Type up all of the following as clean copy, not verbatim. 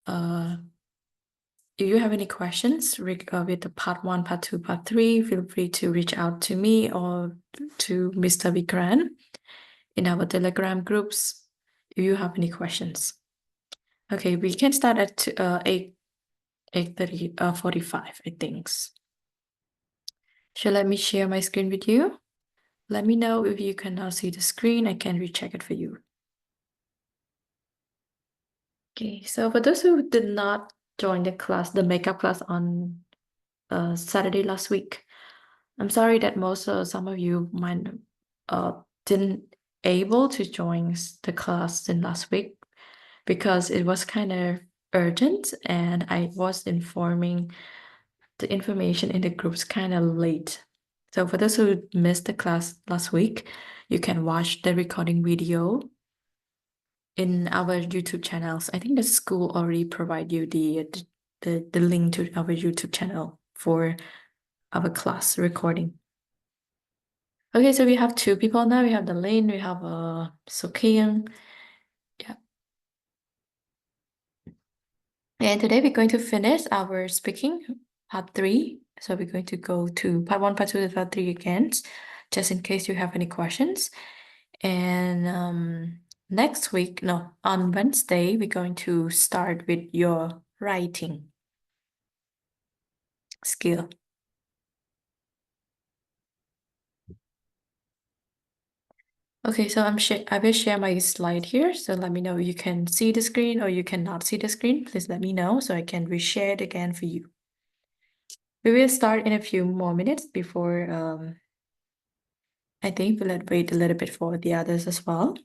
if you have any questions with the part 1, part 2, part 3, feel free to reach out to me or to Mr. Vikran in our Telegram groups if you have any questions. Okay, we can start at 8:45, I think. So let me share my screen with you. Let me know if you cannot see the screen. I can recheck it for you. Okay, so for those who did not join the class, the makeup class on Saturday last week, I'm sorry that some of you might didn't able to join the class in last week because it was kind of urgent and I was informing the information in the groups kind of late. So for those who missed the class last week, you can watch the recording video in our YouTube channels. I think the school already provide you the link to our YouTube channel for our class recording. Okay, so we have 2 people now. We have Lane, we have Sokyung. Yeah. And today we're going to finish our speaking part 3. So we're going to go to part 1, part 2, and part 3 again, just in case you have any questions. And next week, no, on Wednesday, we're going to start with your writing skill. Okay, so I will share my slide here. So let me know if you can see the screen or you cannot see the screen. Please let me know so I can reshare it again for you. We will start in a few more minutes before I think we'll wait a little bit for the others as well.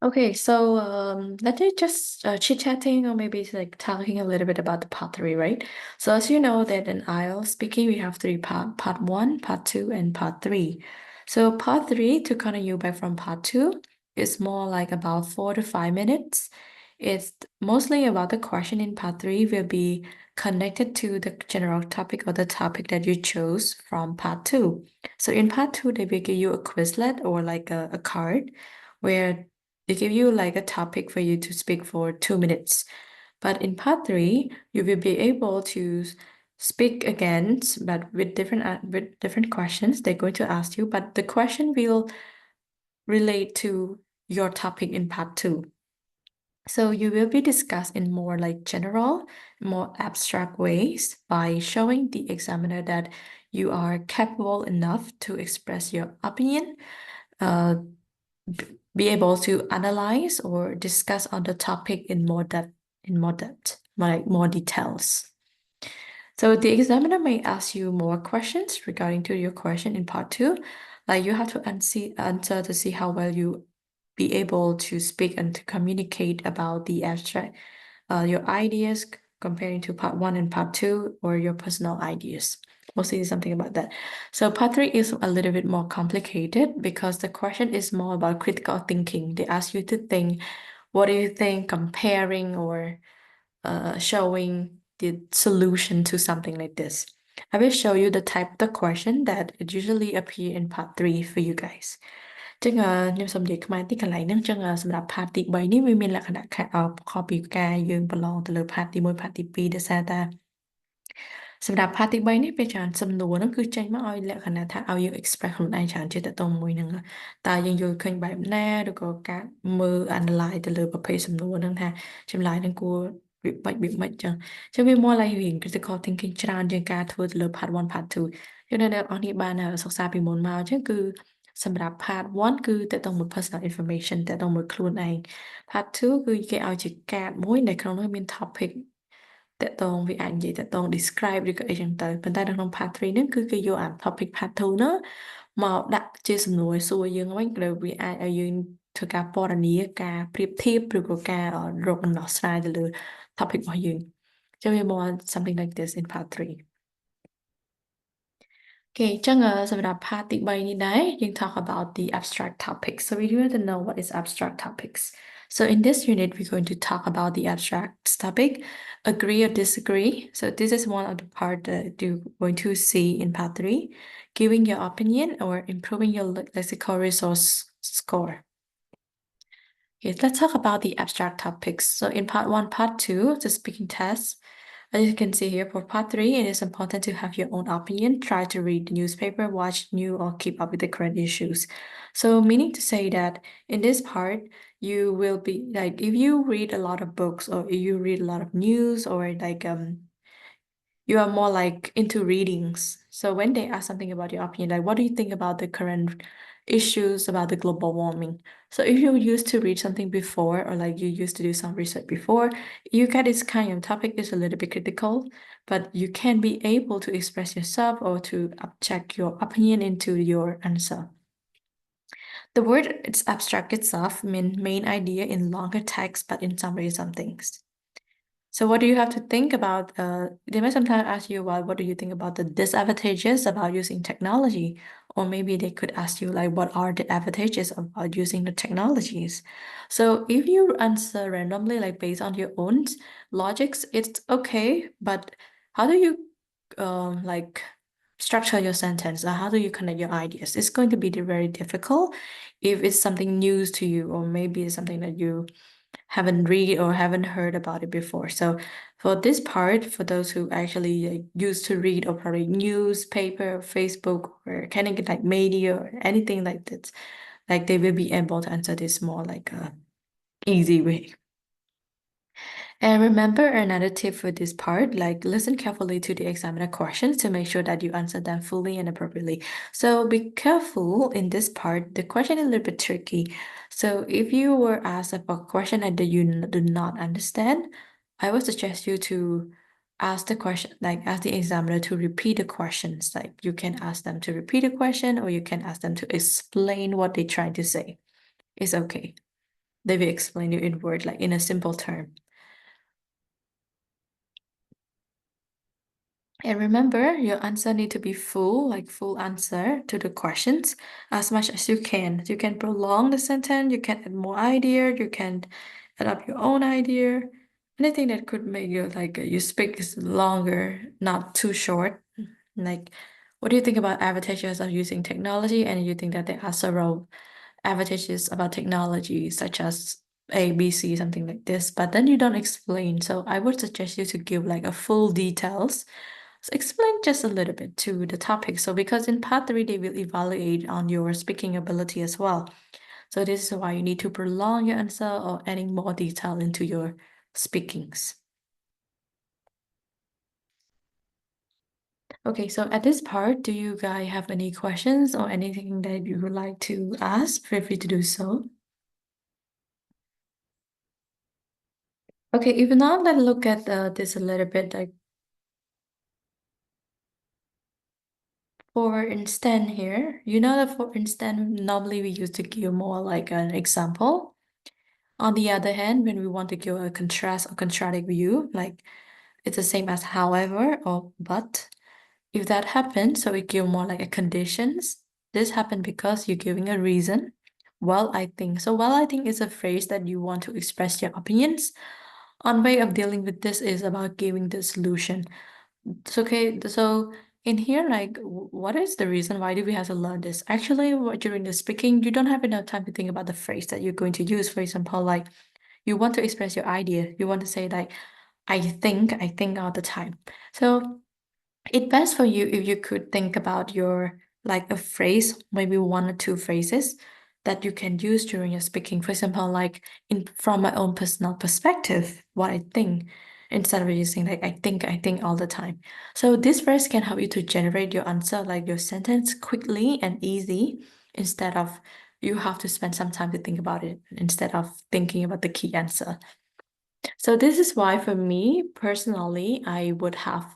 Okay, so let's just chit-chatting or maybe it's like talking a little bit about the part 3, right? So as you know that in IELTS speaking, we have 3 part 1, part 2, and part 3. So part 3, to continue back from part 2, is more like about 4 to 5 minutes. It's mostly about the question in part 3 will be connected to the general topic or the topic that you chose from part 2. So in part 2, they will give you a Quizlet or like a card where they give you like a topic for you to speak for 2 minutes. But in part 3, you will be able to speak again, but with different questions they're going to ask you, but the question will relate to your topic in part 2. So you will be discussed in more like general, more abstract ways by showing the examiner that you are capable enough to express your opinion, be able to analyze or discuss on the topic in more depth, like more details. So the examiner may ask you more questions regarding to your question in part 2. Like you have to answer to see how well you be able to speak and to communicate about the abstract, your ideas comparing to part 1 and part 2 or your personal ideas. We'll see something about that. So part 3 is a little bit more complicated because the question is more about critical thinking. They ask you to think, what do you think, comparing or showing the solution to something like this. I will show you the type of the question that it usually appear in part 3 for you guys. ចឹងខ្ញុំសូមនិយាយខ្មែរទីកន្លែងហ្នឹងចឹងសម្រាប់ part ទី3នេះវាមានលក្ខណៈខុសពីការយើងប្រឡងទៅលើ part ទី1 part ទី2ដោយសារតែសម្រាប់ part ទី3នេះពេលច្រើនសំណួរហ្នឹងគឺចេញមកឲ្យលក្ខណៈថាឲ្យយើង express ខ្លួនឯងច្រើនជាតទៅមួយហ្នឹងតើយើងយល់ឃើញបែបណាឬក៏ការមើល analyze ទៅលើប្រភេទសំណួរហ្នឹងថាចម្លើយហ្នឹងគួរវាមិនចឹងវា more like រៀន critical thinking ច្រើនជាងការធ្វើទៅលើ part 1 part 2យើងនៅអ្នកនរគ្នាបានសិក្សាពីមុនមកចឹងគឺសម្រាប់ part 1 គឺតើតើមួយ personal information តើតើមួយខ្លួនឯង part 2 គឺគេឲ្យជាកាតមួយនៅក្នុងនោះមាន topic តើតើវាអាចនិយាយតើតើ describe ឬក៏អីចឹងទៅប៉ុន្តែនៅក្នុង part 3 ហ្នឹងគឺគេយកអា topic part 2 ហ្នឹងមកដាក់ជាសំណួរសួរយើងវិញគឺវាអាចឲ្យយើងធ្វើការពណ៌នាការប្រៀបធៀបឬក៏ការរកដំណោះស្រាយទៅលើ topic របស់យើងចឹងវា more something like this in part 3 Okay, ចឹងសម្រាប់ part ទី3នេះដែរយើង talk about the abstract topics. So we need to know what is abstract topics. So in this unit, we're going to talk about the abstract topic, agree or disagree. So this is one of the part that you're going to see in part 3, giving your opinion or improving your lexical resource score. Okay, let's talk about the abstract topics. So in part 1, part 2, the speaking test. As you can see here, for part 3, it is important to have your own opinion. Try to read the newspaper, watch news, or keep up with the current issues. So meaning to say that in this part, you will be like, if you read a lot of books or if you read a lot of news or like you are more like into readings. So when they ask something about your opinion, like what do you think about the current issues about the global warming? So if you used to read something before or like you used to do some research before, you get this kind of topic is a little bit critical, but you can be able to express yourself or to check your opinion into your answer. The word it's abstract itself mean main idea in longer text, but in summary some things. So what do you have to think about? They might sometimes ask you, well, what do you think about the disadvantages about using technology? Or maybe they could ask you, like, what are the advantages about using the technologies? So if you answer randomly, like based on your own logics, it's okay. But how do you like structure your sentence? Or how do you connect your ideas? It's going to be very difficult if it's something new to you, or maybe it's something that you haven't read or haven't heard about it before. So for this part, for those who actually used to read or probably newspaper, Facebook, or kind of like media or anything like that, like they will be able to answer this more like a easy way. And remember another tip for this part, like listen carefully to the examiner questions to make sure that you answer them fully and appropriately. So be careful in this part. The question is a little bit tricky. So if you were asked about a question that you do not understand, I would suggest you to ask the question, like ask the examiner to repeat the questions. Like you can ask them to repeat the question or you can ask them to explain what they're trying to say. It's okay. They will explain you in word, like in a simple term. And remember, your answer need to be full, like full answer to the questions as much as you can. You can prolong the sentence, you can add more idea, you can add up your own idea. Anything that could make you like you speak is longer, not too short. Like, what do you think about advantages of using technology? And you think that there are several advantages about technology, such as A, B, C, something like this, but then you don't explain. So I would suggest you to give like a full details. So explain just a little bit to the topic. So because in part 3, they will evaluate on your speaking ability as well. So this is why you need to prolong your answer or adding more detail into your speakings. Okay, so at this part, do you guys have any questions or anything that you would like to ask? Feel free to do so. Okay, if not, let's look at this a little bit. Like for instance here, you know that for instance, normally we used to give more like an example. On the other hand, when we want to give a contrast or contradict view, like it's the same as however or but, if that happens, so we give more like a conditions. This happened because you're giving a reason. Well, I think. So well, I think is a phrase that you want to express your opinions. One way of dealing with this is about giving the solution. It's okay. So in here, like, what is the reason? Why do we have to learn this? Actually, during the speaking, you don't have enough time to think about the phrase that you're going to use. For example, like you want to express your idea. You want to say like, I think all the time. So it's best for you if you could think about your like a phrase, maybe one or two phrases that you can use during your speaking. For example, like in from my own personal perspective, what I think, instead of using like I think all the time. So this phrase can help you to generate your answer, like your sentence quickly and easy, instead of you have to spend some time to think about it instead of thinking about the key answer. So this is why for me personally, I would have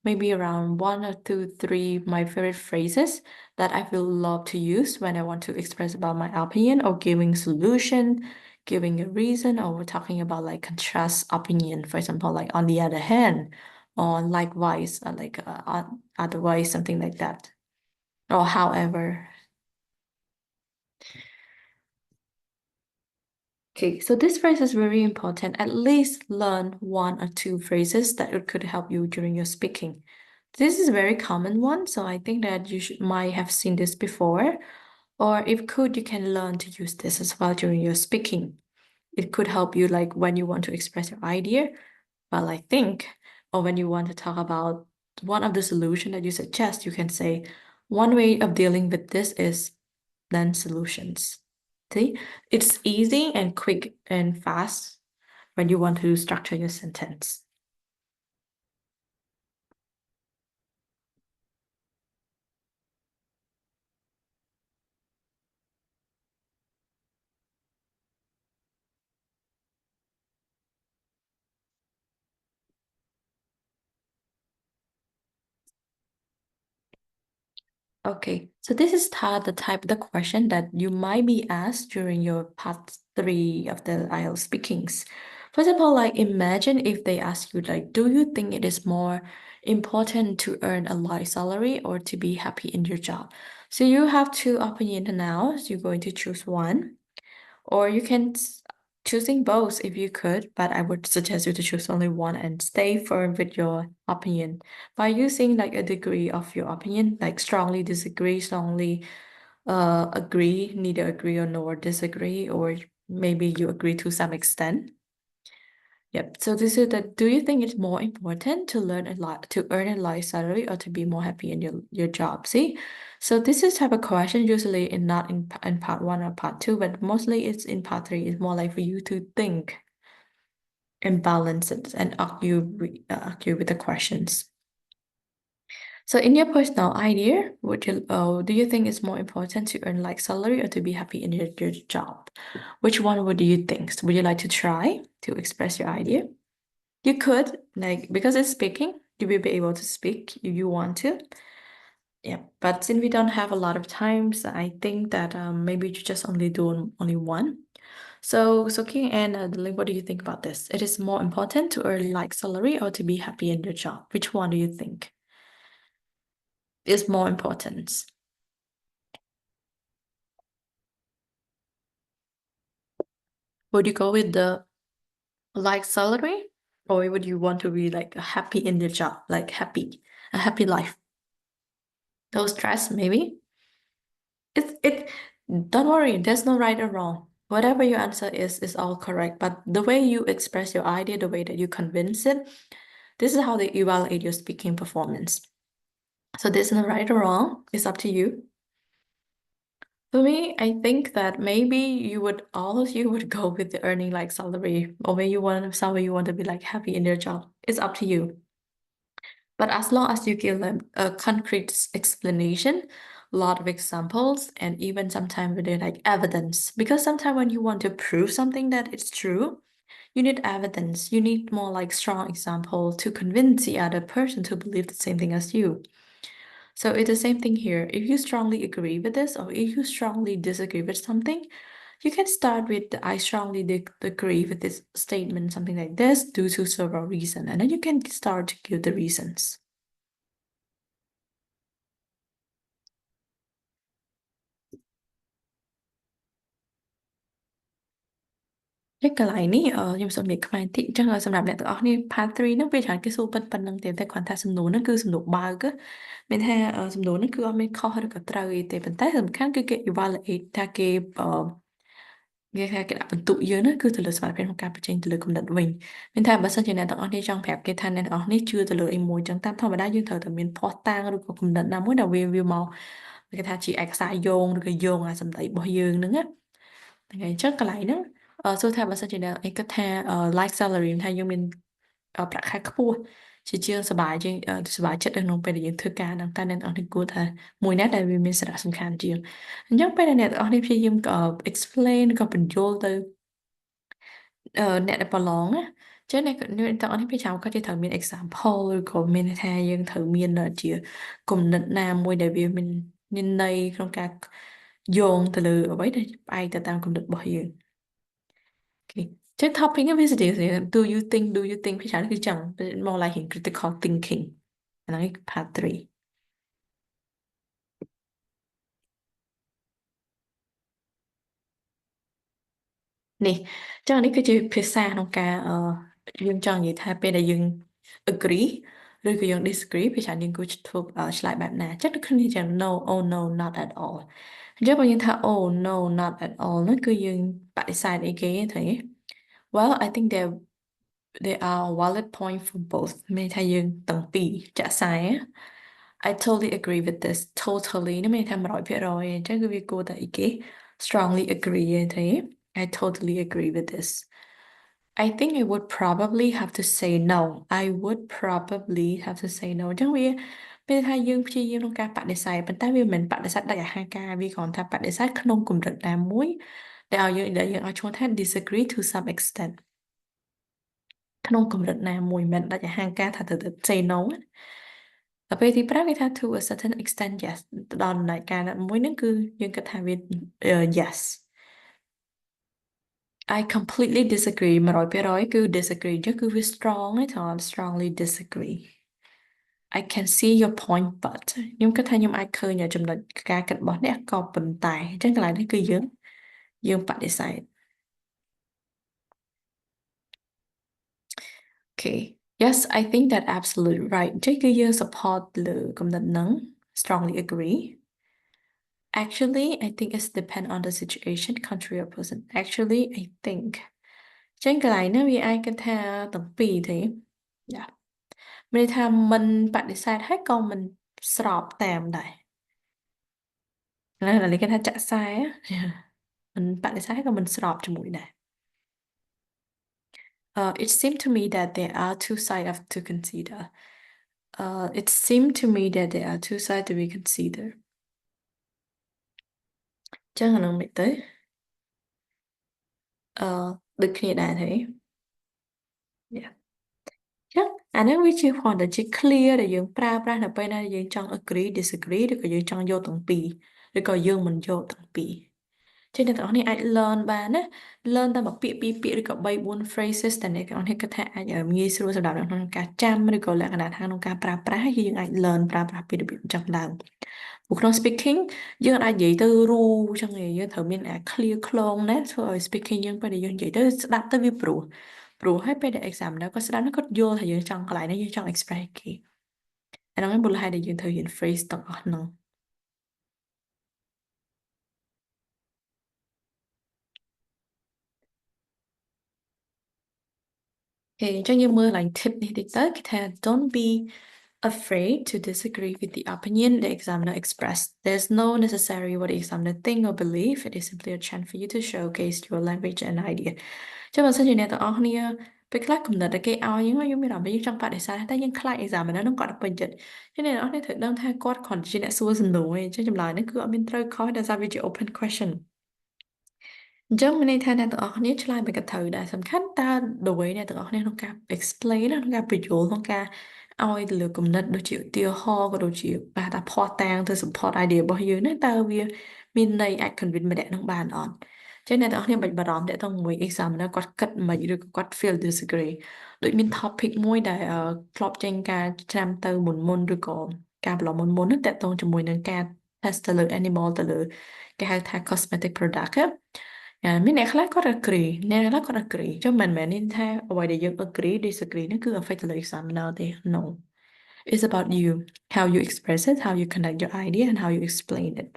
maybe around one or two, three my favorite phrases that I will love to use when I want to express about my opinion or giving solution, giving a reason, or we're talking about like contrast opinion, for example, like on the other hand, or likewise, otherwise, something like that, or however. Okay, so this phrase is very important. At least learn one or two phrases that it could help you during your speaking. This is a very common one, so I think that you might have seen this before. Or if could, you can learn to use this as well during your speaking. It could help you like when you want to express your idea, well, I think, or when you want to talk about one of the solution that you suggest, you can say, one way of dealing with this is then solutions. See, it's easy and quick and fast when you want to structure your sentence. Okay, so this is the type of the question that you might be asked during your part three of the IELTS speakings. First of all, like imagine if they ask you like, do you think it is more important to earn a high salary or to be happy in your job? So you have two opinions now. So you're going to choose one. Or you can choosing both if you could, but I would suggest you to choose only one and stay firm with your opinion by using like a degree of your opinion, like strongly disagree, strongly agree, neither agree or nor disagree, or maybe you agree to some extent. Yep. So this is do you think it's more important to learn a lot to earn a high salary or to be more happy in your job? See? So this is type of question usually in not in part one or part two, but mostly it's in part three. It's more like for you to think and balance it and argue with the questions. So in your personal idea, do you think it's more important to earn like salary or to be happy in your job? Which one would you think? Would you like to try to express your idea? You could, like, because it's speaking, you will be able to speak if you want to. Yeah, but since we don't have a lot of times, I think that maybe you just only do only one. So King and Lily, what do you think about this? It is more important to earn like salary or to be happy in your job. Which one do you think is more important? Would you go with the like salary, or would you want to be like happy in your job, like a happy life? No stress, maybe? It don't worry, there's no right or wrong. Whatever your answer is all correct. But the way you express your idea, the way that you convince it, this is how they evaluate your speaking performance. So there's no right or wrong. It's up to you. For me, I think that maybe all of you would go with the earning like salary, or maybe you want to be like happy in your job. It's up to you. But as long as you give them a concrete explanation, a lot of examples, and even sometimes with like evidence, because sometimes when you want to prove something that it's true, you need evidence. You need more like strong example to convince the other person to believe the same thing as you. So it's the same thing here. If you strongly agree with this, or if you strongly disagree with something, you can start with the, I strongly agree with this statement, something like this, due to several reasons, and then you can start to give the reasons. Cáiកន្លែងនេះខ្ញុំសូមនិយាយខ្មែរបន្តិចអញ្ចឹងសម្រាប់អ្នកទាំងអស់គ្នា part 3ហ្នឹងពេលច្រើនគេសួរប៉ុណ្្នឹងទេតែគ្រាន់ថាសំណួរហ្នឹងគឺសំណួរបើកមានថាសំណួរហ្នឹងគឺអត់មានខុសឬក៏ត្រូវអីទេប៉ុន្តែសំខាន់គឺគេ evaluate ថាគេដាក់បន្ទុកយើងហ្នឹងគឺទៅលើសមត្ថភាពក្នុងការបញ្ចេញទៅលើគំនិតវិញមានថាបើសិនជាអ្នកទាំងអស់គ្នាចង់ប្រាប់គេថាអ្នកទាំងអស់គ្នាជឿទៅលើអីមួយអញ្ចឹងតាមធម្មតាយើងត្រូវតែមានភស្តុតាងឬក៏គំនិតណាមួយដែលវាមកគេថាជាឯកសារយោងឬក៏យោងអាសម្ដីរបស់យើងហ្នឹងណាថ្ងៃអញ្ចឹងកន្លែងហ្នឹងសួរថាបើសិនជាអ្នកឯងគិតថាlife salary ថាយើងមានប្រាក់ខែខ្ពស់ជាជាងសប្បាយជាងសប្បាយចិត្តនៅក្នុងពេលដែលយើងធ្វើការហ្នឹងតែអ្នកទាំងអស់គ្នាគួរថាមួយណាដែលវាមានសារៈសំខាន់ជាងអញ្ចឹងពេលដែលអ្នកទាំងអស់គ្នាព្យាយាមexplain ក៏បញ្យល់ទៅអ្នកដែលប្រឡងណាចឹងអ្នកទាំងអស់គ្នាពេលចាំគាត់ជាត្រូវមាន example ឬក៏មានថាយើងត្រូវមានជាគំនិតណាមួយដែលវាមានន័យក្នុងការយោងទៅលើអ្វីដែលផ្អែកទៅតាមគំនិតរបស់យើង Okay. ចឹង topic នេះវាស្ដីស្ដី do you think ភាសានេះគឺចឹង more like in critical thinking អាហ្នឹងឯង part 3 nè cho nên cái chữភាសា ក្នុងការយើងចង់និយាយថាពេលដែលយើង agree ឬក៏យើង disagree ភាសាយើងគួរធ្វើឆ្លើយបែបណាចឹងដូចគ្នាចឹង no oh no not at all អញ្ចឹងបើយើងថា oh no not at all នោះគឺយើងបដិសេធអីគេទេ well I think there are valid point for both មានន័យថាយើងទាំងពីរចាក់ខ្សែ I totally agree with this totally នេះមានន័យថា100%អញ្ចឹងគឺវាគួរតែអីគេ strongly agree ទេ I totally agree with this I think I would probably have to say no I would probably have to say no អញ្ចឹងវាពេលថាយើងព្យាយាមក្នុងការបដិសេធប៉ុន្តែវាមិនមែនបដិសេធដាច់អាហារការវាគ្រាន់ថាបដិសេធក្នុងកម្រិតណាមួយដែលយើងឲ្យឈ្មោះថា disagree to some extent ក្នុងកម្រិតណាមួយមិនមែនដាច់អាហារការថាទៅ say no ណាដល់ពេលទី5គេថា to a certain extent yes ទៅដល់ដំណាក់កាលណាមួយហ្នឹងគឺយើងគិតថាវាyes I completely disagree 100%គឺ disagree អញ្ចឹងគឺវា strong ឯងថត strongly disagree I can see your point but ខ្ញុំគិតថាខ្ញុំអាចឃើញចំណុចការគិតរបស់អ្នកក៏ប៉ុន្តែអញ្ចឹងកន្លែងនេះគឺយើងបដិសេធ Okay yes I think that absolutely right អញ្ចឹងគឺយើង support លើគំនិតហ្នឹង strongly agree actually I think it's depend on the situation country or person actually I think អញ្ចឹងកន្លែងហ្នឹងវាអាចគិតថាទាំងពីរទេ yeah មានន័យថាមិនបដិសេធហើយក៏មិនស្របតាមដែរណាគេថាចាក់ខ្សែមិនបដិសេធក៏មិនស្របជាមួយដែរ it seemed to me that there are two sides of to consider it seemed to me that there are two sides to be considered ចឹងអានឹងមិនទៅដូចគ្នាដែរទេ yeah ចឹងអានឹងវាជាគ្រាន់តែជា clear ដែលយើងប្រើប្រាស់នៅពេលណាយើងចង់ agree disagree ឬក៏យើងចង់យកទាំងពីរឬក៏យើងមិនយកទាំងពីរចឹងអ្នកទាំងអស់នេះអាច learn បានណា learn តែមួយពាក្យពីរពាក្យឬក៏3 4 phrases តែអ្នកទាំងអស់នេះគិតថាអាចងាយស្រួលសម្រាប់អ្នកក្នុងការចាំឬក៏លក្ខណៈថាក្នុងការប្រើប្រាស់ហើយយើងអាច learn ប្រើប្រាស់ពីរបៀបអញ្ចឹងឡើងព្រោះក្នុង speaking យើងអាចនិយាយទៅរូចឹងឯងយើងត្រូវមានអា clear ខ្លងណាធ្វើឲ្យ speaking យើងពេលដែលយើងនិយាយទៅស្ដាប់ទៅវាព្រោះហើយពេលដែល examiner គាត់ស្ដាប់គាត់យល់ថាយើងចង់កន្លែងនេះយើងចង់ express គេអាហ្នឹងឯងមូលហេតុដែលយើងត្រូវរៀន phrase ទាំងអស់ហ្នឹងអូខេអញ្ចឹងយើងមើលឡើង tip នេះតិចទៅគេថា don't be afraid to disagree with the opinion the examiner expressed. There's no necessary what the examiner think or believe. It is simply a chance for you to showcase your language and idea. ចុះបើសិនជាអ្នកទាំងអស់គ្នាពេលខ្លះគំនិតដែលគេឲ្យយើងមានអារម្មណ៍ថាយើងចង់បដិសេធតែយើងខ្លាច examiner ហ្នឹងគាត់ពេញចិត្តចឹងអ្នកទាំងអស់គ្នាត្រូវដឹងថាគាត់គ្រាន់តែជាអ្នកសួរសំណួរឯងចឹងចម្លើយហ្នឹងគឺអត់មានត្រូវខុសដោយសារវាជា open question អញ្ចឹងមានន័យថាអ្នកទាំងអស់គ្នាឆ្លើយមិនក៏ត្រូវដែរសំខាន់តើ the way អ្នកទាំងអស់គ្នាក្នុងការ explain ក្នុងការបញ្យល់ក្នុងការឲ្យទៅលើគំនិតដូចជាឧទាហរណ៍ក៏ដូចជាបែរថាភស្តុតាងទៅ support idea របស់យើងណាតើវាមានន័យអាច convince ម្នាក់នឹងបានអត់ចឹងអ្នកទាំងអស់គ្នាបាច់បារម្ភតាក់ទងជាមួយ examiner គាត់គិតមិនឬក៏គាត់ feel disagree ដូចមាន topic មួយដែលធ្លាប់ចេញការឆ្នាំទៅមុនឬក៏ការប្រឡងមុនហ្នឹងតាក់ទងជាមួយនឹងការ test ទៅលើ animal ទៅលើគេហៅថា cosmetic product ណាមានអ្នកខ្លះគាត់ agree អ្នកខ្លះគាត់ agree ចុះមិនន័យថាអ្វីដែលយើង agree disagree ហ្នឹងគឺ affect ទៅលើ examiner ទេ no it's about you how you express it how you connect your idea and how you explain it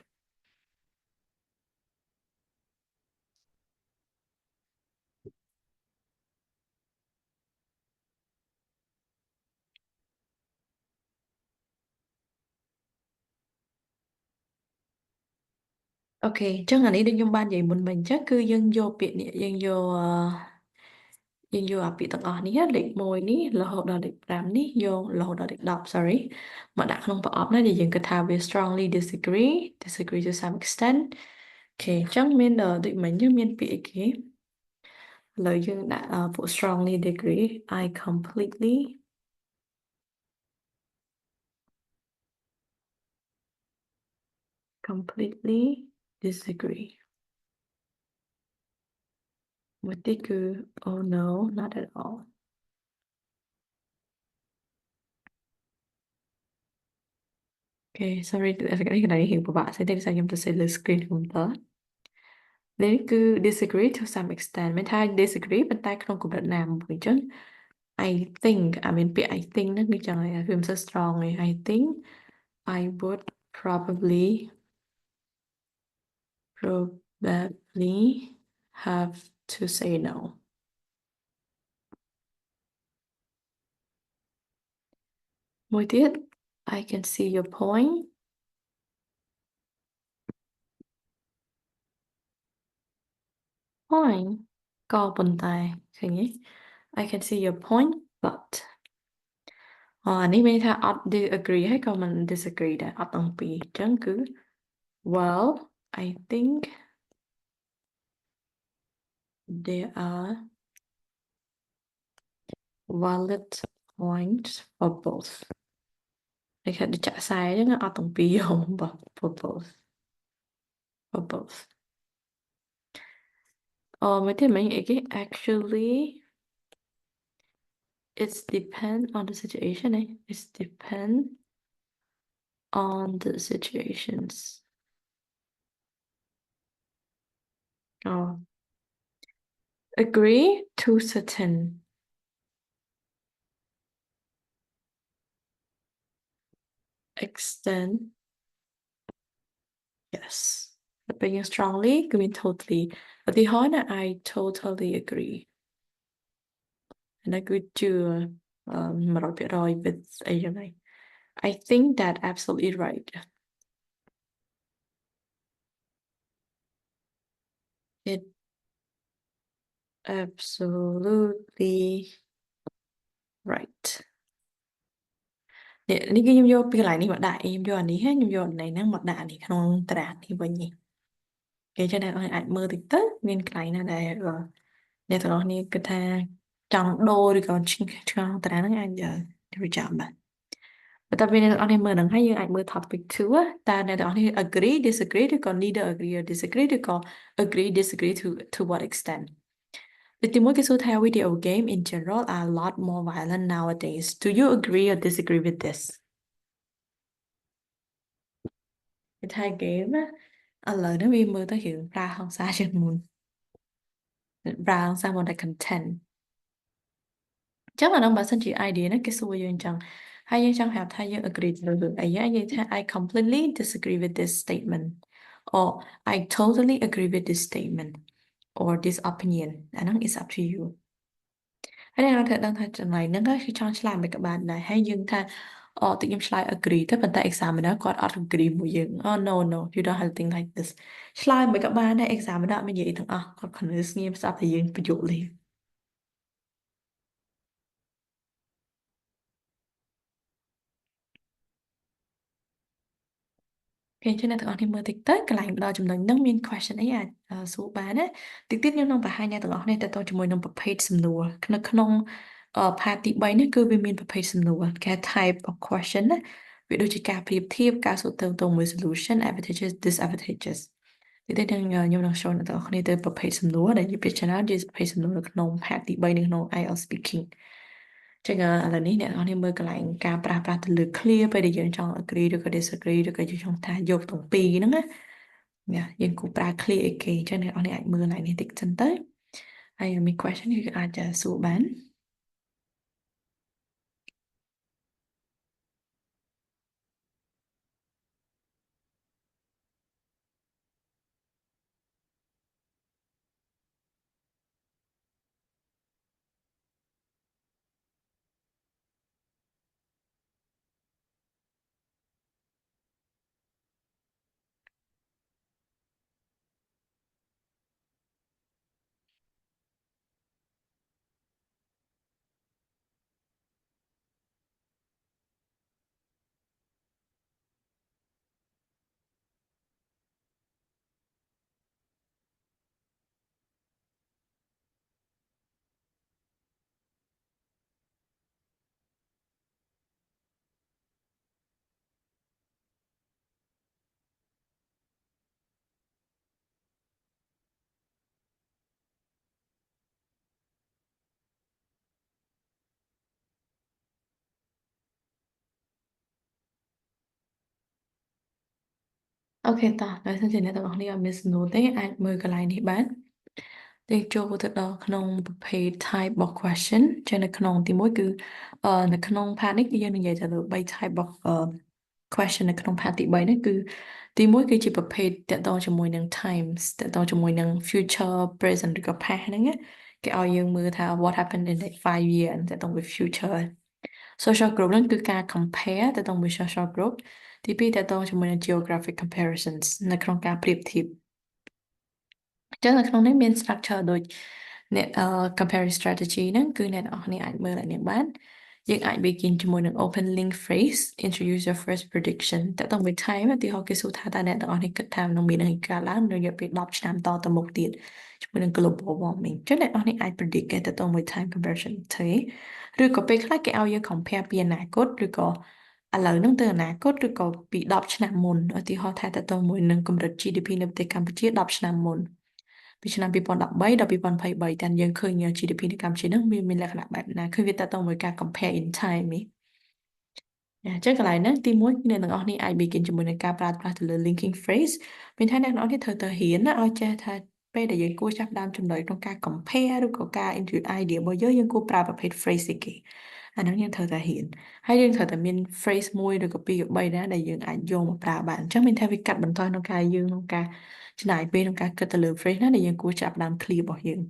OK អញ្ចឹងអានេះដូចខ្ញុំបាននិយាយមុនមិញអញ្ចឹងគឺយើងយកពាក្យនេះយើងយកអាពាក្យទាំងអស់នេះលេខ1នេះរហូតដល់លេខ5នេះយករហូតដល់លេខ10 sorry មកដាក់ក្នុងប្រអប់ណាដែលយើងគិតថាវា strongly disagree to some extent អូខេអញ្ចឹងមានដូចមិញយើងមានពាក្យអីគេឥឡូវយើងដាក់ពួក strongly disagree I completely disagree មួយទៀតគឺ oh no not at all Okay sorry កន្លែងនេះពិបាកស្អីទេដោយសារខ្ញុំទៅសេលើ screen ខ្ញុំតើ នេះគឺ disagree to some extent មានថា disagree ប៉ុន្តែក្នុងកម្រិតណាមួយអញ្ចឹង I think មានពាក្យ I think ហ្នឹងគឺចឹងហើយវាមិនសូវ strong ទេ I think I would probably have to say no មួយទៀត I can see your point point ក៏ប៉ុន្តែឃើញទេ I can see your point but អានេះមានថាអត់ agree ហើយក៏មិន disagree ដែរអត់ទាំងពីរអញ្ចឹងគឺ well I think there are valid points for both តែគេចាក់ខ្សែហ្នឹងអត់ទាំងពីរយកបោះ for both for both មួយទៀតមិញអីគេ actually it's depend on the situation ឯង it's depend on the situations អូ agree to certain extent yes តែពេលយើង strongly គឺមាន totally ឧទាហរណ៍ណា I totally agree ហើយគឺជឿ100% with អីយ៉ាងហ្នឹង I think that absolutely right it absolutely right នេះគឺខ្ញុំយកពីកន្លែងនេះមកដាក់ខ្ញុំយកអានេះហើយខ្ញុំយកអានេះហ្នឹងមកដាក់នេះក្នុងតារាងនេះវិញនេះគេចឹងអ្នកនរអាចមើលតិចទៅមានកន្លែងណាដែលអ្នកទាំងអស់គ្នាគិតថាចង់ដូរឬក៏ក្នុងតារាងហ្នឹងអាចរៀបចំបានបន្ទាប់ពីអ្នកទាំងអស់គ្នាមើលហ្នឹងហើយយើងអាចមើល topic 2តើអ្នកទាំងអស់គ្នា agree disagree ឬក៏ neither agree or disagree ឬក៏ agree disagree to what extent ទីមួយគេសួរថា video game in general are a lot more violent nowadays do you agree or disagree with this គេថា game ណាឥឡូវនេះវាមើលទៅរឿងប្រើហិង្សាជាងមុនប្រើហិង្សាមកតែ content ចឹងអានោះបើសិនជា idea ណាគេសួរយើងចឹងហើយយើងចង់ប្រាប់ថាយើង agree ទៅលើអីយើងនិយាយថា I completely disagree with this statement or I totally agree with this statement or this opinion អានោះ is up to you ហើយយើងត្រូវដឹងថាចំណុចហ្នឹងគឺចង់ឆ្លើយមិនក៏បានដែរហើយយើងថាតែខ្ញុំឆ្លើយ agree ទៅប៉ុន្តែ examiner គាត់អត់ agree មួយយើង oh no no you don't have to think like this ឆ្លើយមិនក៏បានដែរ examiner អត់មាននិយាយទាំងអស់គាត់គ្រាន់តែស្ងៀមស្ដាប់តែយើងបញ្យល់លេងគេចឹងអ្នកទាំងអស់គ្នាមើលតិចទៅកន្លែងដល់ចំណុចហ្នឹងមាន question អីអាចសួរបានណាតិចទៀតខ្ញុំនឹងបង្ហាញអ្នកទាំងអស់គ្នាទៅជាមួយនឹងប្រភេទសំណួរនៅក្នុង part ទី3នេះគឺវាមានប្រភេទសំណួរគេ type of question ណាវាដូចជាការប្រៀបធៀបការសួរទៅទៅមួយ solution advantages disadvantages ទីទៀតខ្ញុំនឹង show អ្នកទាំងអស់គ្នាទៅប្រភេទសំណួរដែលជាពិចារណាជាប្រភេទសំណួរនៅក្នុង part ទី3នៅក្នុង IELTS speaking ចឹងឥឡូវនេះអ្នកនរគ្នាមើលកន្លែងការប្រាស់ប្រាស់ទៅលើ clear ពេលដែលយើងចង់ agree ឬក៏ disagree ឬក៏យើងចង់ថាយកទាំងពីរហ្នឹងណាយើងគូប្រើ clear អីគេចឹងអ្នកនរគ្នាអាចមើលកន្លែងនេះតិចសិនទៅហើយមាន question គឺអាចសួរបាន អូខេតោះដោយសារជាអ្នកទាំងអស់គ្នាអត់មានសំណួរទេអាចមើលកន្លែងនេះបានទេចូលទៅដល់ក្នុងប្រភេទ type របស់ question ចឹងនៅក្នុងទី1គឺនៅក្នុង part នេះគឺយើងនិយាយទៅលើ3 type របស់question នៅក្នុង part ទី3នេះគឺទី1គឺជាប្រភេទតកតងជាមួយនឹង times តកតងជាមួយនឹង future present ឬក៏ past ហ្នឹងណាគេឲ្យយើងមើលថា what happened in like 5 year តកតង with future social group ហ្នឹងគឺការ compare តកតង with social group ទី2តកតងជាមួយនឹង geographic comparisons នៅក្នុងការប្រៀបធៀបចឹងនៅក្នុងនេះមាន structure ដូចអ្នកcompare strategy ហ្នឹងគឺអ្នកនរគ្នាអាចមើលឲ្យនាងបានយើងអាច begin ជាមួយនឹង open link phrase introduce your first prediction តើតើមួយ time ឧទាហរណ៍គេសួរថាតើអ្នកនរគ្នាគិតថានឹងមាននឹងកើតឡើងនៅរយៈពេល10ឆ្នាំតទៅមុខទៀតជាមួយនឹង global warming ចឹងអ្នកនរគ្នាអាច predict គេតើតើមួយ time comparison ទេឬក៏ពេលខ្លះគេឲ្យយើង compare ពីអនាគតឬក៏ឥឡូវហ្នឹងទៅអនាគតឬក៏ពី10ឆ្នាំមុនឧទាហរណ៍ថាតើតើមួយនឹងកម្រិត GDP នៅប្រទេសកម្ពុជា10ឆ្នាំមុនពីឆ្នាំ2013ដល់2023តែយើងឃើញ GDP នៅកម្ពុជាហ្នឹងវាមានលក្ខណៈបែបណាគឺវាតទៅមួយការ compare in time នេះអញ្ចឹងកន្លែងហ្នឹងទី1គឺអ្នកទាំងអស់នេះអាច begin ជាមួយនឹងការប្រើប្រាស់ទៅលើ linking phrase មានថាអ្នកទាំងអស់នេះត្រូវតែរៀនណាឲ្យចេះថាពេលដែលយើងគួរចាប់ផ្ដើមចំណុចក្នុងការ compare ឬក៏ការ introduce idea របស់យើងគួរប្រើប្រភេទ phrase អីគេអាហ្នឹងយើងត្រូវតែរៀនហើយយើងត្រូវតែមាន phrase មួយឬក៏ពីរក៏បីណាដែលយើងអាចយកមកប្រើបានអញ្ចឹងមានថាវាកាត់បន្ថយក្នុងការយើងក្នុងការចំណាយពេលក្នុងការគិតទៅលើ phrase ណាដែលយើងគួរចាប់ផ្ដើម clear របស់យើង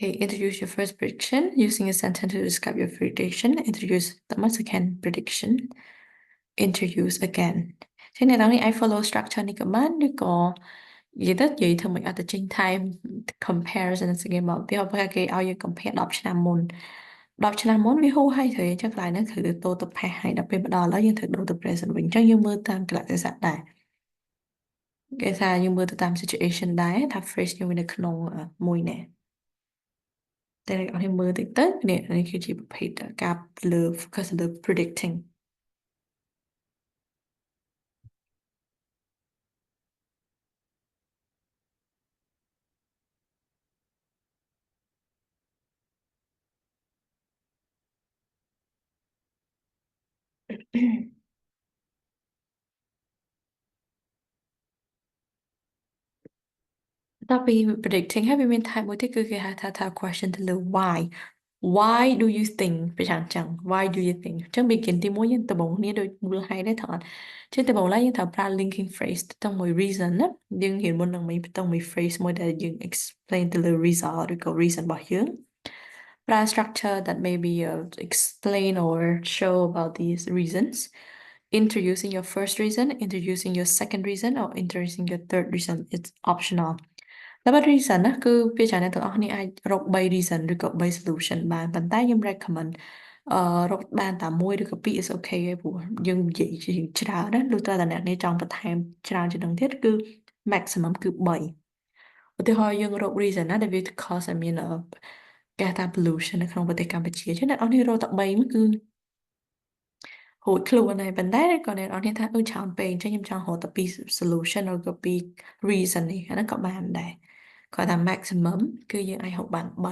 Okay, introduce your first prediction using a sentence to describe your prediction. Introduce the second prediction. Introduce again. ចឹងអ្នកនរនេះអាច follow structure នេះក៏បានឬក៏និយាយទៅនិយាយធ្វើមិនអត់ទៅចេញ time comparison ស្អីគេមកពីព្រោះគេឲ្យយើង compare 10ឆ្នាំមុន10ឆ្នាំមុនវាហួសហើយត្រូវអញ្ចឹងកន្លែងហ្នឹងត្រូវទៅទៅ past ហើយដល់ពេលមកដល់ឥឡូវយើងត្រូវដូរទៅ present វិញអញ្ចឹងយើងមើលតាមកលៈទេសៈដែរគេថាយើងមើលទៅតាម situation ដែរថា phrase យើងនៅក្នុងមួយណាតែអ្នកនរមើលតិចទៅនេះគឺជាប្រភេទការលើ focus លើ predicting ដល់ពី predicting ហើយវាមាន type មួយទៀតគឺគេហៅថា question ទៅលើ why do you think ប្រចាំចឹង why do you think ចឹង begin ទី1យើងដំបូងគ្នាដូចមូលហេតុដែរថតចឹងដំបូងឡើយយើងត្រូវប្រើ linking phrase ទៅមួយ reason ណាយើងរៀនមុននឹងមានទៅមួយ phrase មួយដែលយើង explain ទៅលើ result ឬក៏ reason របស់យើងប្រើ structure that maybe explain or show about these reasons introducing your first reason introducing your second reason or introducing your third reason it's optional តែបើ reason ណាគឺវាច្រើនអ្នកទាំងអស់គ្នាអាចរក3 reason ឬក៏3 solution បានប៉ុន្តែខ្ញុំ recommend រកបានតែមួយឬក៏ពីរ is okay ឯងព្រោះយើងនិយាយជាច្រើនណាលុះត្រាតែអ្នកនេះចង់បន្ថែមច្រើនជាងនឹងទៀតគឺ maximum គឺ3ឧទាហរណ៍យើងរក reason ណាដែលវា cause ឲ្យមានគេហៅថា pollution នៅក្នុងប្រទេសកម្ពុជាចឹងអ្នកនរនេះរកតែ3មកគឺរួចខ្លួនហើយប៉ុន្តែក៏អ្នកនរនេះថាច្រើនពេកអញ្ចឹងខ្ញុំចង់រកតែពីរ solution ឬក៏ពីរ reason នេះអាហ្នឹងក៏បានដែរគាត់ថា maximum គឺយើងអាចហៅបាន3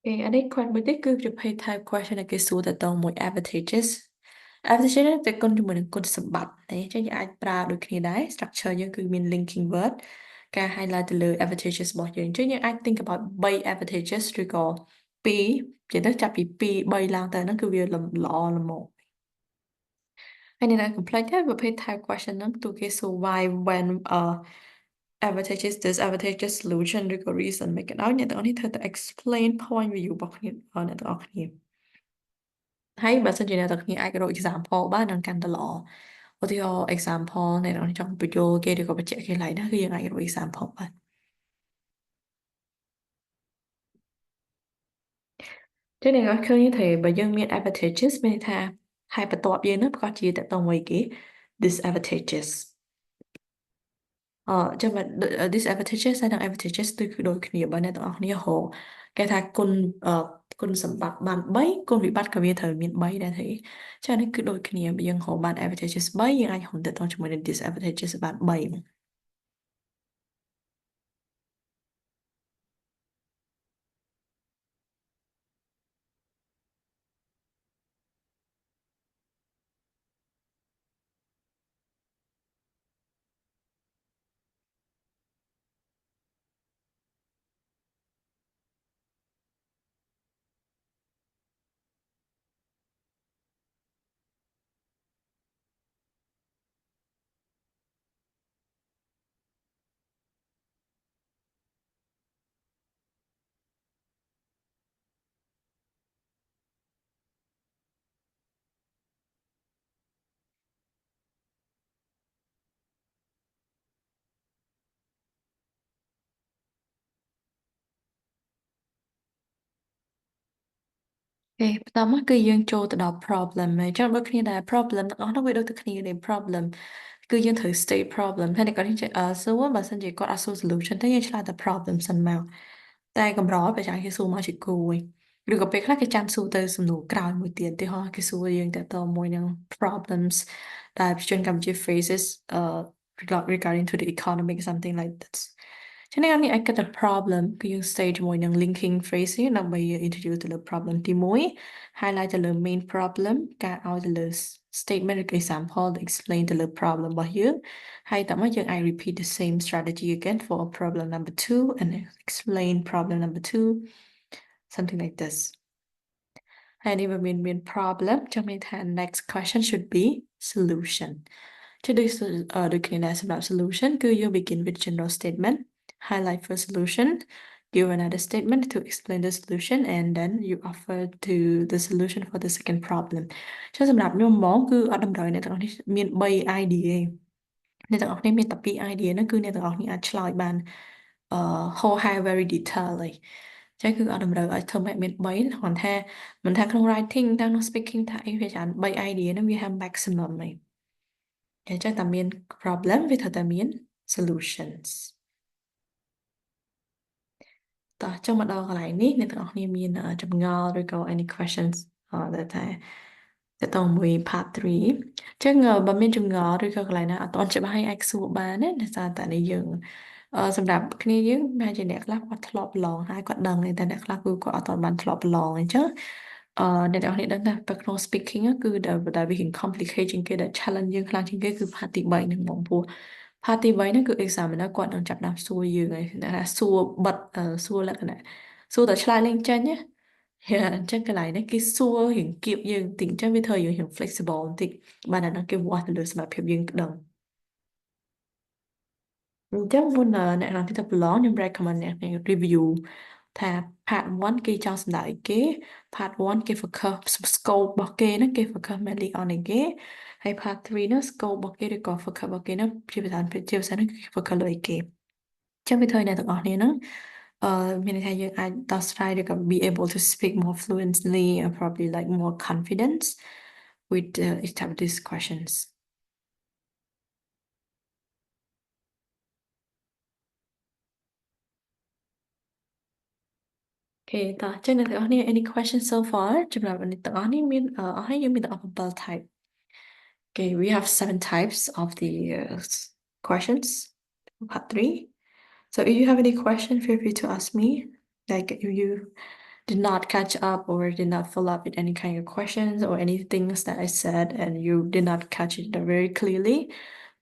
អានេះ question មួយទៀតគឺប្រភេទ type question ដែលគេសួរទៅតមួយ advantages advantages តែគុណជាមួយនឹងគុណសម្បត្តិទេអញ្ចឹងយើងអាចប្រើដូចគ្នាដែរ structure យើងគឺមាន linking word ការ highlight ទៅលើ advantages របស់យើងអញ្ចឹងយើងអាច think about 3 advantages ឬក៏2និយាយទៅចាប់ពី2 3ឡើងទៅហ្នឹងគឺវាល្អល្មមហើយនៅ complex ដែរប្រភេទ type question ហ្នឹងទូគេសួរ why when advantages disadvantages solution ឬក៏ reason មិនក៏ដោយអ្នកទាំងអស់នេះត្រូវតែ explain point view របស់គ្នាអ្នកទាំងអស់គ្នាហើយបើសិនជាអ្នកទាំងគ្នាអាចរក example បាននឹងកាន់តែល្អឧទាហរណ៍ example អ្នកទាំងអស់ចង់បញ្យល់គេឬក៏បញ្ជាក់គេឡើយណាគឺយើងអាចរក example បានចឹងអ្នកទាំងអស់ឃើញទេបើយើងមាន advantages មានន័យថាហើយបន្ទាប់យើងនឹងប្រកាសជាតកតងមួយគេ disadvantages ចឹងបើ disadvantages ហើយនិង advantages គឺដូចគ្នាបើអ្នកទាំងអស់គ្នារកគេថាគុណសម្បត្តិបាន3គុណវិបត្តិក៏វាត្រូវមាន3ដែរទេចានេះគឺដូចគ្នាបើយើងរកបាន advantages 3យើងអាចរកទៅជាមួយនឹង disadvantages បាន3 បន្ទាប់មកគឺយើងចូលទៅដល់ problem ហើយចឹងដូចគ្នាដែរ problem ទាំងអស់នោះវាដូចតែគ្នាទេ problem គឺយើងត្រូវ state problem ហើយអ្នកគាត់នេះសួរបើសិនជាគាត់អត់សួរ solution ទេយើងឆ្លើយតែ problem សិនមកតែកម្រពេលចាស់គេសួរមកជាគូវិញឬក៏ពេលខ្លះគេចាំសួរទៅសំណួរក្រោយមួយទៀតទីហោះគេសួរយើងតទៅមួយនឹង problems ដែលប្រជាជនកម្ពុជា faces regarding to the economic something like that ចឹងនេះអាចគិតតែ problem គឺយើង stage ជាមួយនឹង linking phrase នេះដើម្បី introduce ទៅលើ problem ទី1 highlight ទៅលើ main problem ការឲ្យទៅលើ statement ឬ example ដែល explain ទៅលើ problem របស់យើងហើយតោះមកយើងអាច repeat the same strategy again for problem number 2 and explain problem number 2 something like this ហើយនេះវាមាន problem ចាំន័យថា next question should be solution ជាដូចគ្នាដែរសម្រាប់ solution គឺយើង begin with general statement highlight for solution give another statement to explain the solution and then you offer to the solution for the second problem ចឹងសម្រាប់ខ្ញុំហ្មងគឺអត់តម្រូវអ្នកទាំងអស់នេះមាន3 idea ទេអ្នកទាំងអស់គ្នាមានតែ2 idea ហ្នឹងគឺអ្នកទាំងអស់គ្នាអាចឆ្លើយបានwhole high very detail ហើយចឹងគឺអត់តម្រូវឲ្យធ្វើម៉េចមាន3គ្រាន់ថាមិនថាក្នុង writing ទាំងក្នុង speaking ថាអីវាច្រើន3 idea ហ្នឹងវាហា maximum ហើយចឹងតែមាន problem វាត្រូវតែមាន solutions តោះចុះមកដល់កន្លែងនេះអ្នកទាំងអស់គ្នាមានចម្ងល់ឬក៏ any questions ដែលថាតើតមួយ part 3ចឹងបើមានចម្ងល់ឬក៏កន្លែងណាអត់ទាន់ច្បាស់ឲ្យអាចសួរបានណាដោយសារតែនេះយើងសម្រាប់គ្នាយើងប្រហែលជាអ្នកខ្លះគាត់ធ្លាប់ប្រឡងហើយគាត់ដឹងតែអ្នកខ្លះគឺគាត់អត់ទាន់បានធ្លាប់ប្រឡងអញ្ចឹងអ្នកទាំងអស់គ្នាដឹងថានៅក្នុង speaking គឺដែលវា complicate ជាងគេដែល challenge យើងខ្លាំងជាងគេគឺ part ទី3ហ្នឹងហ្មងព្រោះ part ទី3ហ្នឹងគឺ examiner គាត់នឹងចាប់ផ្ដើមសួរយើងហើយថាសួរបិទសួរលក្ខណៈសួរតែឆ្លើយលេងចេញណាអញ្ចឹងកន្លែងនេះគេសួររៀងគៀបយើងបន្តិចអញ្ចឹងវាធ្វើយើងរៀង flexible បន្តិចបានអាហ្នឹងគេវាស់ទៅលើសមត្ថភាពយើងដឹងអញ្ចឹងមុនអ្នកនរទីទៅប្រឡងខ្ញុំ recommend អ្នក review ថា part 1គេចង់សម្ដៅអីគេ part 1គេ focus scope របស់គេហ្នឹងគេ focus mainly on អីគេហើយ part 3ហ្នឹង scope របស់គេឬក៏ focus របស់គេហ្នឹងជាភាសាហ្នឹងគេ focus លើអីគេចឹងវាធ្វើឲ្យអ្នកទាំងអស់គ្នាហ្នឹងមានន័យថាយើងអាចដោះស្រាយឬក៏ be able to speak more fluently or probably like more confidence with each of these questions អូខេតោះចឹងអ្នកទាំងអស់គ្នា any questions so far សម្រាប់អ្នកទាំងអស់នេះមានអស់ហើយយើងមានទាំងអស់7 type Okay, we have 7 types of the questions, part 3. So if you have any question, feel free to ask me. Like if you did not catch up or did not follow up with any kind of questions or any things that I said and you did not catch it very clearly,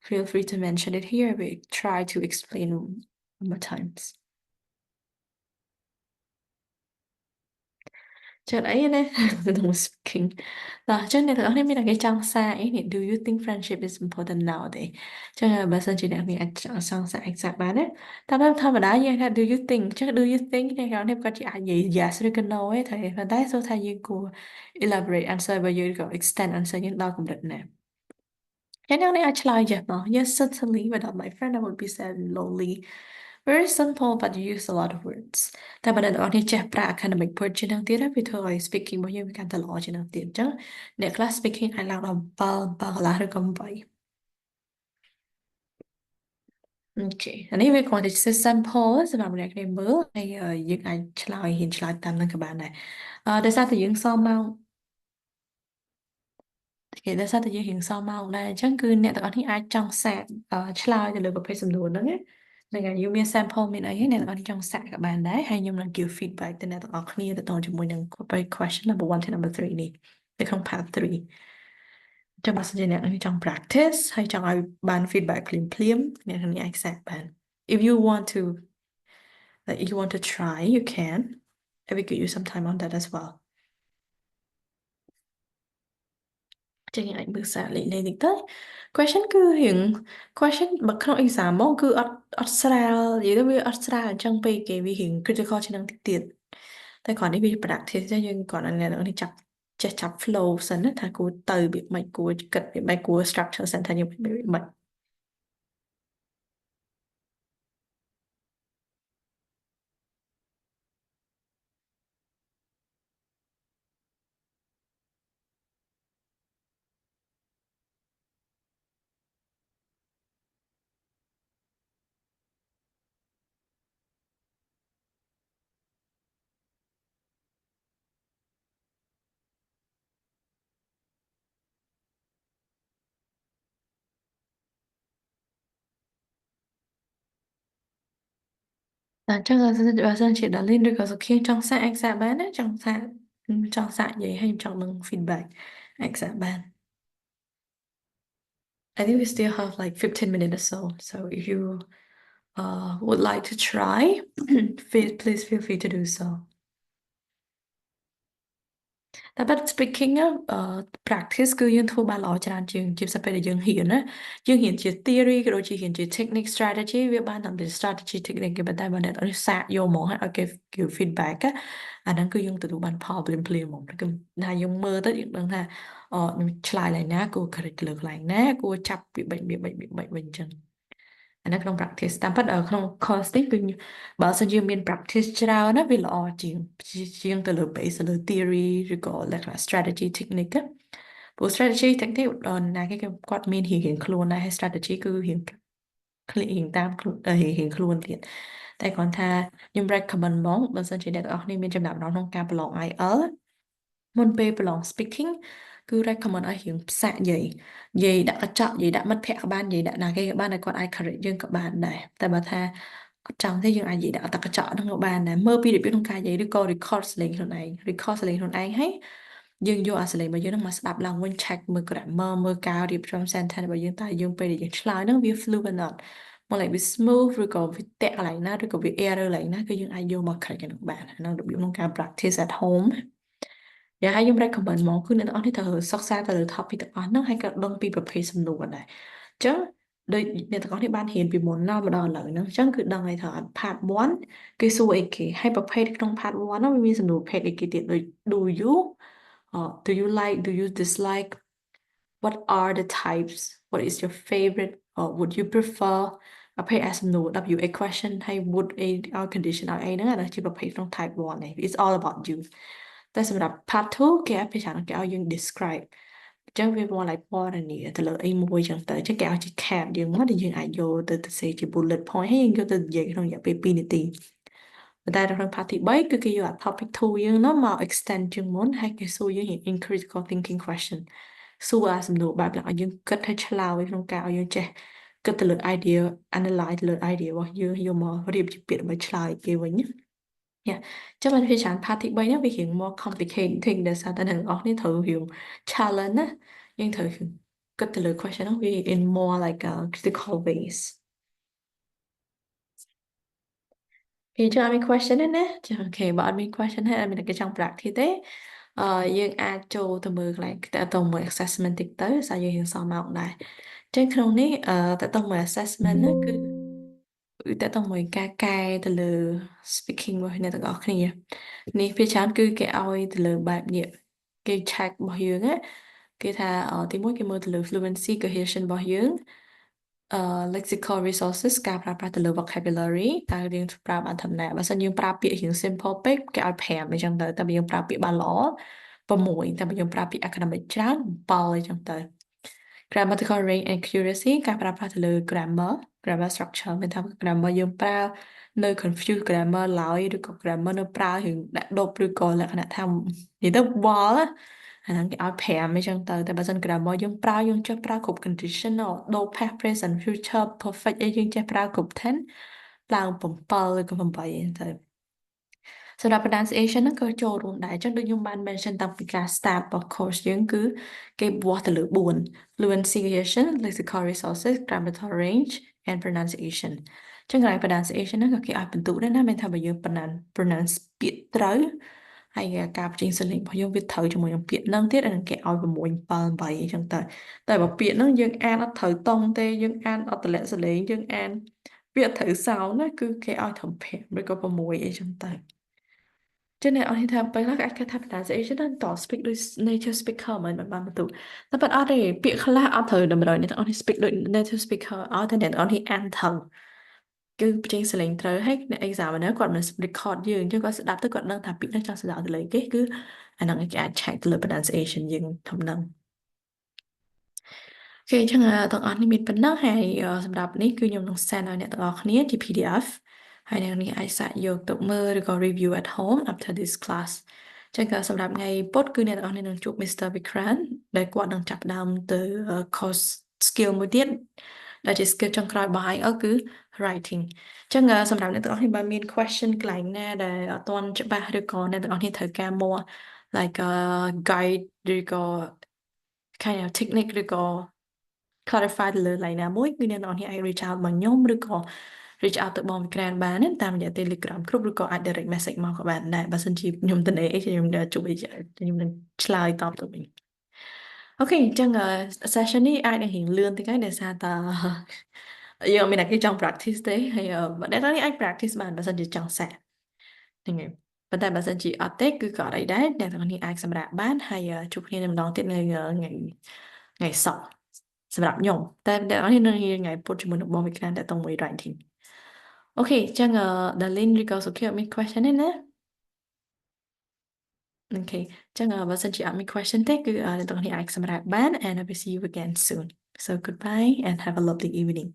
feel free to mention it here. We try to explain more times. ច្រើនអីណាក្នុង speaking តោះអញ្ចឹងអ្នកទាំងអស់គ្នាមានតែគេចង់សារអីនេះ Do you think friendship is important now ទេអញ្ចឹងបើសិនជាអ្នកនេះអាចចង់សារ exact បានណាតាមធម្មតាយើងថា Do you think អញ្ចឹង Do you think អ្នកទាំងអស់គ្នាគាត់ជាអាចនិយាយ yes ឬក៏ no ទេតែប៉ុន្តែសួរថាយើងគួរ elaborate answer របស់យើងក៏ extend answer យើងដល់កម្រិតណាអ្នកទាំងនេះអាចឆ្លើយ yes មក Yes certainly without my friend I would be sad and lonely Very simple but you use a lot of words តែបើអ្នកទាំងអស់គ្នាចេះប្រើ academic word ជាងនឹងទៀតហើយវាធ្វើឲ្យ speaking របស់យើងវាកាន់តែល្អជាងនឹងទៀតអញ្ចឹងអ្នកខ្លះ speaking អាចឡើងដល់7 7កន្លះឬក៏8អូខេអានេះវាគ្រាន់តែជា sample សម្រាប់អ្នកគ្នាមើលហើយយើងអាចឆ្លើយហ៊ានឆ្លើយតាមនឹងក៏បានដែរដោយសារតែយើងសមម៉ោងគេដោយសារតែយើងរៀងសមម៉ោងដែរអញ្ចឹងគឺអ្នកទាំងអស់គ្នាអាចចង់សាកឆ្លើយទៅលើប្រភេទសំណួរហ្នឹងណាហ្នឹងហើយយើងមាន sample មានអីហើយអ្នកទាំងអស់គ្នាចង់សាកក៏បានដែរហើយខ្ញុំនឹង give feedback ទៅអ្នកទាំងអស់គ្នាទៅតជាមួយនឹង question number 1 to number 3នេះនៅក្នុង part 3ចាំបើសិនជាអ្នកទាំងអស់គ្នាចង់ practice ហើយចង់ឲ្យបាន feedback ភ្លាមៗអ្នកទាំងអស់គ្នាអាចសាកបាន if you want to like if you want to try you can and we could use some time on that as well ចឹងយើងអាចមើលសារលេខតិចទៅ question គឺរៀង question បើក្នុង exam មកគឺអត់ស្រាលនិយាយទៅវាអត់ស្រាលអញ្ចឹងពេកគេវារៀង critical ជាងនឹងតិចទៀតតែគ្រាន់នេះវា practice ចឹងយើងគ្រាន់តែអ្នកនរនេះចេះចាប់ flow សិនណាថាគួរទៅវាមិនគួរគិតវាមិនគួរ structure សិនថាយើងមិន chắc là bà dân chị đã lên được ở khi trong xã anh xã bán ấy trong xã vậy hay trong bằng feedback anh xã bán. I think we still have like 15 minutes or so. So if you would like to try, please feel free to do so. តែបាត់ speaking á practice គឺយើងធ្វើបានល្អច្រើនជាងជាពិសេសពេលដែលយើងហ៊ានណាយើងហ៊ានជា theory ក៏ដូចជាហ៊ានជា technique strategy វាបានតាមតែ strategy technique គេប៉ុន្តែបើអ្នកនរសាកយកមកហើយឲ្យគេ feedback á អាហ្នឹងគឺយើងទទួលបានផលភ្លាមភ្លាមហ្មងគឺថាយើងមើលទៅយើងដឹងថាខ្ញុំឆ្លើយឡើងណាគួរ correct លើកឡើងណាគួរចាប់ពីបិចវិញអញ្ចឹងអាហ្នឹងក្នុង practice តាមពិតក្នុង course នេះគឺបើសិនយើងមាន practice ច្រើនណាវាល្អជាងទៅលើ base ទៅលើ theory ឬក៏លក្ខណៈ strategy technique ណាព្រោះ strategy technique ដល់ណាគេគាត់មានរៀងខ្លួនដែរហើយ strategy គឺរៀងតាមខ្លួនរៀងខ្លួនទៀតតែគ្រាន់ថាខ្ញុំ recommend ហ្មងបើសិនជាអ្នកទាំងអស់គ្នាមានចំណាប់អារម្មណ៍ក្នុងការប្រឡង IELTS មុនពេលប្រឡង speaking គឺ recommend ឲ្យរៀងផ្សាក់និយាយដាក់កញ្ចក់និយាយដាក់មិត្តភ័ក្តិក៏បាននិយាយដាក់ណាគេក៏បានតែគាត់អាច correct យើងក៏បានដែរតែបើថាអត់ចង់ទេយើងអាចនិយាយដាក់កញ្ចក់ហ្នឹងក៏បានដែរមើលពីរបៀបក្នុងការនិយាយឬក៏ record សលេងខ្លួនឯង record សលេងខ្លួនឯងហើយយើងយកអាសលេងរបស់យើងហ្នឹងមកស្ដាប់ឡើងវិញ check មើល grammar មើលការរៀបចំ sentence របស់យើងតើយើងពេលដែលយើងឆ្លើយហ្នឹងវា fluent or not មក like វា smooth ឬក៏វាតាក់កន្លែងណាឬក៏វា error កន្លែងណាគឺយើងអាចយកមក correct ហ្នឹងបានហ្នឹងរបៀបក្នុងការ practice at home យ៉ាងហើយខ្ញុំ recommend ហ្មងគឺអ្នកទាំងអស់នេះត្រូវសិក្សាទៅលើ topic ទាំងអស់ហ្នឹងហើយក៏ដឹងពីប្រភេទសំណួរដែរអញ្ចឹងដូចអ្នកទាំងអស់នេះបានរៀនពីមុនដល់មកដល់ឥឡូវហ្នឹងអញ្ចឹងគឺដឹងហើយថា part 1គេសួរអីគេហើយប្រភេទក្នុង part 1ហ្នឹងវាមានសំណួរប្រភេទអីគេទៀតដូច do you like do you dislike what are the types what is your favorite or would you prefer ប្រភេទអាសំណួរ WA question ហើយ would a our condition ឲ្យអីហ្នឹងអាហ្នឹងជាប្រភេទក្នុង type 1នេះ it's all about you តែសម្រាប់ part 2គេឲ្យភាសាគេឲ្យយើង describe អញ្ចឹងវាមក like ពណ៌នាទៅលើអីមួយអញ្ចឹងទៅអញ្ចឹងគេឲ្យជា cap យើងមកដែលយើងអាចយកទៅសេជា bullet point ហើយយើងយកទៅនិយាយក្នុងរយៈពេល2នាទីប៉ុន្តែក្នុង part ទី3គឺគេយកអា topic 2យើងនោះមក extend ជាងមុនហើយគេសួរយើង in critical thinking question សួរអាសំណួរបែបហ្នឹងឲ្យយើងគិតឲ្យឆ្លើយក្នុងការឲ្យយើងចេះគិតទៅលើ idea analyze ទៅលើ idea របស់យើងយកមករៀបជាពាក្យដើម្បីឆ្លើយគេវិញណាចាំមិនវាច្រើន part ទី3ហ្នឹងវារៀង more complicated ដែលសារតែអ្នកនរគ្នាត្រូវរៀង challenge ណាយើងត្រូវគិតទៅលើ question ហ្នឹងវា in more like a critical ways គេចង់ឲ្យមាន question ទេណាចាអូខេបើអត់មាន question ហើយអត់មានគេចង់ practice ទេយើងអាចចូលទៅមើលកន្លែងតើតើមួយ assessment តិចទៅសារយើងរៀងសមមកដែរអញ្ចឹងក្នុងនេះតើតើមួយ assessment ហ្នឹងគឺតើតើមួយការកែទៅលើ speaking របស់អ្នកទាំងអស់គ្នានេះភាគច្រើនគឺគេឲ្យទៅលើបែបនេះគេ check របស់យើងណាគេថាទីមួយគេមើលទៅលើ fluency cohesion របស់យើងlexical resources ការប្រើប្រាស់ទៅលើ vocabulary តើយើងប្រើបានធម្មតាបើសិនយើងប្រើពាក្យរៀង simple ពេកគេឲ្យ5អញ្ចឹងទៅតែបើយើងប្រើពាក្យបានល្អ6តែបើយើងប្រើពាក្យ academic ច្រើន7អញ្ចឹងទៅ grammatical range and accuracy ការប្រើប្រាស់ទៅលើ grammar structure មានថា grammar យើងប្រើនៅ confuse grammar ឡើយឬក៏ grammar នៅប្រើរឿងដាក់ដប់ឬក៏លក្ខណៈថានិយាយទៅវល់អាហ្នឹងគេឲ្យ5អញ្ចឹងទៅតែបើសិន grammar យើងចេះប្រើគ្រប់ conditional ដូរ past present future perfect អីយើងចេះប្រើគ្រប់10ឡើង7ឬក៏8អញ្ចឹងទៅសម្រាប់ pronunciation ហ្នឹងក៏ចូលរួមដែរអញ្ចឹងដូចខ្ញុំបាន mention តាំងពីការ start របស់ course យើងគឺគេវាស់ទៅលើ4 fluency, lexical resources, grammatical range and pronunciation អញ្ចឹងកន្លែង pronunciation ហ្នឹងក៏គេឲ្យបន្ទុកដែរណាមានថាបើយើង pronounce ពាក្យត្រូវហើយការបញ្ចេញសលេងរបស់យើងវាត្រូវជាមួយនឹងពាក្យហ្នឹងទៀតអានឹងគេឲ្យ6 7 8អញ្ចឹងទៅតែបើពាក្យហ្នឹងយើងអានអត់ត្រូវតង់ទេយើងអានអត់តម្លាក់សលេងយើងអានពាក្យត្រូវសោណាគឺគេឲ្យត្រឹម5ឬក៏6អីចឹងទៅចឹងអ្នកអរនេះថាពេលខ្លះអាចគេថា pronunciation ហ្នឹងត speak ដូច native speaker មិនបានបន្ទុកតែប៉ុតអត់ទេពាក្យខ្លះអត់ត្រូវតម្រូវអ្នកអរនេះ speak ដូច native speaker អត់តែអ្នកអរនេះអានត្រូវគឺបញ្ចេញសលេងត្រូវហើយអ្នក examiner គាត់មិន record យើងអញ្ចឹងគាត់ស្ដាប់ទៅគាត់ដឹងថាពាក្យហ្នឹងចង់ស្ដាប់ទៅលើគេគឺអាហ្នឹងគេអាច check ទៅលើ pronunciation យើងធំហ្នឹងអូខេអញ្ចឹងទាំងអស់នេះមានប៉ុណ្ណឹងហើយសម្រាប់នេះគឺខ្ញុំនឹង send ឲ្យអ្នកទាំងអស់គ្នាជា PDF ហើយអ្នកនេះអាចសាកយកទៅមើលឬក៏ review at home after this class ចឹងក៏សម្រាប់ថ្ងៃពុធគឺអ្នកទាំងអស់គ្នានឹងជួប Mr. Vikran ដែលគាត់នឹងចាប់ផ្ដើមទៅ course skill មួយទៀត ដែលជា skill ចុងក្រោយរបស់ឯងគឺ writing អញ្ចឹងសម្រាប់អ្នកទាំងអស់គ្នាបើមាន question កន្លែងណាដែលអត់ទាន់ច្បាស់ឬក៏អ្នកទាំងអស់គ្នាត្រូវការ more like guide ឬក៏ kind of technique ឬក៏ clarify ទៅលើ line ណាមួយគឺអ្នកទាំងអស់គ្នាអាច reach out មកខ្ញុំឬក៏ reach out ទៅបងវិក្រានបានណាតាមរយៈ Telegram គ្រប់ឬក៏អាច direct message មកក៏បានដែរបើសិនជាខ្ញុំទៅអីខ្ញុំជួយខ្ញុំនឹងឆ្លើយតបទៅវិញអូខេអញ្ចឹង session នេះអាចនឹងរៀងលឿនតិចហើយដោយសារតែយើងអត់មានអ្នកគេចង់ practice ទេហើយអ្នកទាំងនេះអាច practice បានបើសិនជាចង់សាកហ្នឹងហើយប៉ុន្តែបើសិនជាអត់ទេគឺក៏អត់អីដែរអ្នកទាំងនេះអាចសម្រាប់បានហើយជួបគ្នាម្ដងទៀតនៅថ្ងៃសុក្រសម្រាប់ខ្ញុំតែអ្នកទាំងនេះនៅថ្ងៃពុធជាមួយនឹងបងវិក្រានតែតង់មួយ writing អូខេអញ្ចឹងDarlene ឬក៏សុខៀវមាន question ទេណាអូខេអញ្ចឹងបើសិនជាអត់មាន question ទេគឺអ្នកទាំងនេះអាចសម្រាប់បាន and I will see you again soon so goodbye and have a lovely evening